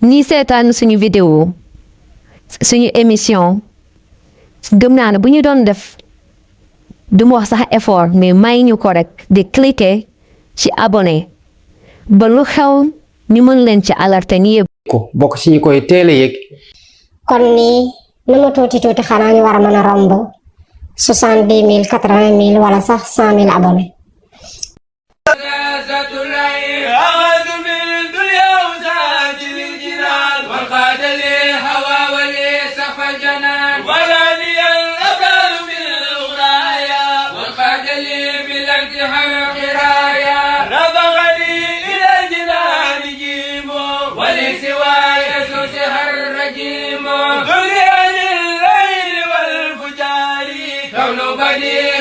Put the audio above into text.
ñi seetaan suñu vidéo suñu émission gëm naa ne bu ñu doon def du ma wax sax effort mais may ñu ko rek di cliquer ci abonné ba lu xew ñu mën leen ci alerter ni yëpp ko bokk ci ñi koy teel a yëg kon nii nu mu tuuti tuuti xanaa ñu war a mën a romb 70 000 80 000 wala sax 100 000 abonnés. بديع